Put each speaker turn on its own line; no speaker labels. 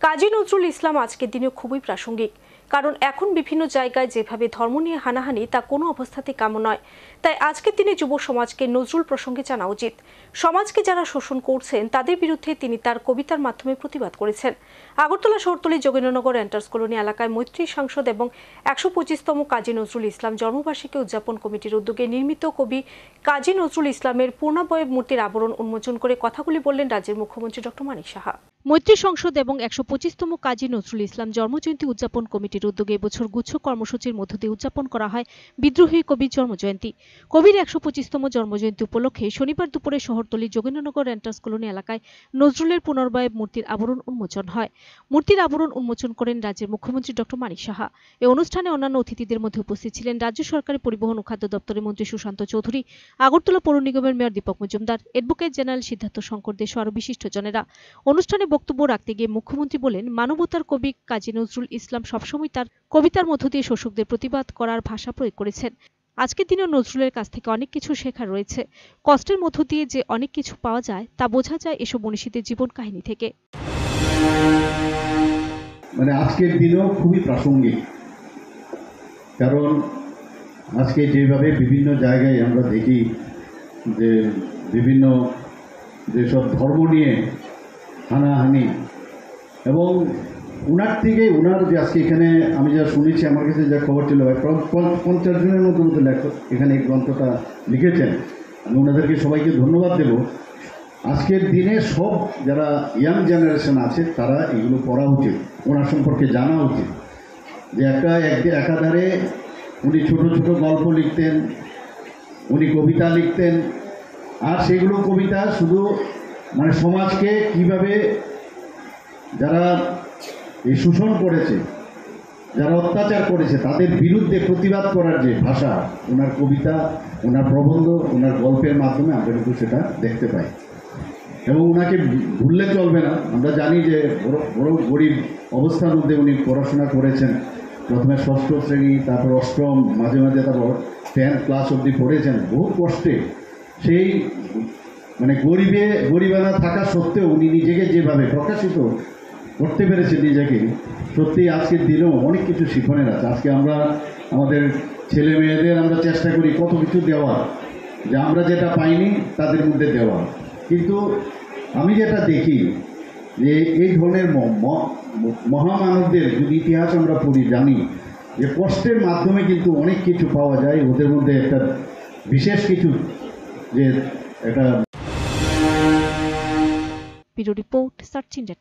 কাজী নজরুল ইসলাম আজকের দিনে খুবই প্রাসঙ্গিক, কারণ এখন বিভিন্ন জায়গায় যেভাবে ধর্ম নিয়ে হানাহানি তা কোনো অবস্থাতে কাম্য নয়। তাই আজকের দিনে যুব সমাজকে নজরুল প্রসঙ্গে জানা উচিত। সমাজকে যারা শোষণ করছেন তাদের বিরুদ্ধে তিনি তার কবিতার মাধ্যমে প্রতিবাদ করেছেন। আগরতলা শহরতলি যোগেন্দ্রনগর এন্টার্স কলোনি এলাকায় মৈত্রী সাংসদ এবং ১২৫তম কাজী নজরুল ইসলাম জন্মবার্ষিকী উদযাপন কমিটির উদ্যোগে নির্মিত কবি কাজী নজরুল ইসলামের পূর্ণাবয়ব মূর্তির আবরণ উন্মোচন করে কথাগুলি বললেন রাজ্যের মুখ্যমন্ত্রী ডক্টর মানিক সাহা। মৈত্রী সংসদ এবং ১২৫তম কাজী নজরুল ইসলাম জন্মজয়ন্তী উদযাপন কমিটির উদ্যোগে এবছর গুচ্ছ কর্মসূচির মধ্য দিয়ে উদযাপন করা হয় বিদ্রোহী কবির জন্মজয়ন্তী। কবির ১২৫তম জন্মজয়ন্তী উপলক্ষে শনিবার দুপুরে শহরতলি যোগেন্দ্রনগর এন্টার্স কলোনি এলাকায় নজরুলের পুনর্বয়ব মূর্তির আবরণ উন্মোচন হয়। মূর্তির আবরণ উন্মোচন করেন রাজ্যের মুখ্যমন্ত্রী ডক্টর মানিক সাহা। এই অনুষ্ঠানে অন্যান্য অতিথিদের মধ্যে উপস্থিত ছিলেন রাজ্য সরকারের পরিবহন ও খাদ্য দপ্তরের মন্ত্রী সুশান্ত চৌধুরী, আগরতলা পৌর নিগমের mayor Dipak Majumdar, advocate general Siddhartha Shankar দেশ আরও বিশিষ্টজনেরা। অনুষ্ঠানে বক্তব্য রাখতে গিয়ে মুখ্যমন্ত্রী বলেন, মানবতার কবি কাজী নজরুল ইসলাম সবসময় তার কবিতার মধ্য দিয়ে শোষকদের প্রতিবাদ করার ভাষা প্রয়োগ করেছেন। আজকের দিনে নজরুলের কাছ থেকে অনেক কিছু শেখার রয়েছে। কষ্টের মধ্য দিয়ে যে অনেক কিছু পাওয়া যায় তা বোঝা যায় এসব মনীষীদের জীবন কাহিনী থেকে।
আজকের দিনও খুবই প্রাসঙ্গিক, কারণ আজকে যেভাবে বিভিন্ন জায়গায় আমরা দেখি যে বিভিন্ন যেসব ধর্ম নিয়ে হানাহানি, এবং উনার থেকে উনার যে আজকে এখানে আমি যা শুনেছি, আমার কাছে যা খবর ছিল 50 জনের মতো লেখক এখানে এই গ্রন্থটা লিখেছেন। আমি ওনাদেরকে সবাইকে ধন্যবাদ দেব। আজকের দিনে সব যারা ইয়াং জেনারেশন আছে তারা এগুলো পড়া উচিত, ওনার সম্পর্কে জানা উচিত। যে একাধারে উনি ছোট ছোট গল্প লিখতেন, উনি কবিতা লিখতেন, আর সেগুলো কবিতা শুধু সমাজকে কিভাবে যারা এই শোষণ করেছে, যারা অত্যাচার করেছে তাদের বিরুদ্ধে প্রতিবাদ করার যে ভাষা, ওনার কবিতা, ওনার প্রবন্ধ, ওনার গল্পের মাধ্যমে আমরা কিন্তু সেটা দেখতে পাই। এবং ওনাকে ভুললে চলবে না। আমরা জানি যে বড় গরিব অবস্থার মধ্যে উনি পড়াশোনা করেছেন। প্রথমে 6ষ্ঠ শ্রেণী, তারপর 8ম, মাঝে মাঝে তারপর 10th ক্লাস অবধি পড়েছেন বহু কষ্টে। সেই গরিবানা থাকা সত্ত্বেও উনি নিজেকে যেভাবে প্রকাশিত করতে পেরেছেন নিজেকে, সত্যি আজকের দিনেও অনেক কিছু শিখনের আছে। আজকে আমরা আমাদের ছেলে মেয়েদের আমরা চেষ্টা করি কত কিছু দেওয়ার, যে আমরা যেটা পাইনি তাদের মধ্যে দেওয়া। কিন্তু আমি যেটা দেখি যে এই ধরনের মহামানবদের যদি ইতিহাস আমরা পড়ি, জানি যে কষ্টের মাধ্যমে কিন্তু অনেক কিছু পাওয়া যায়। ওদের মধ্যে একটা বিশেষ কিছু যে এটা।
Bureau report, search India.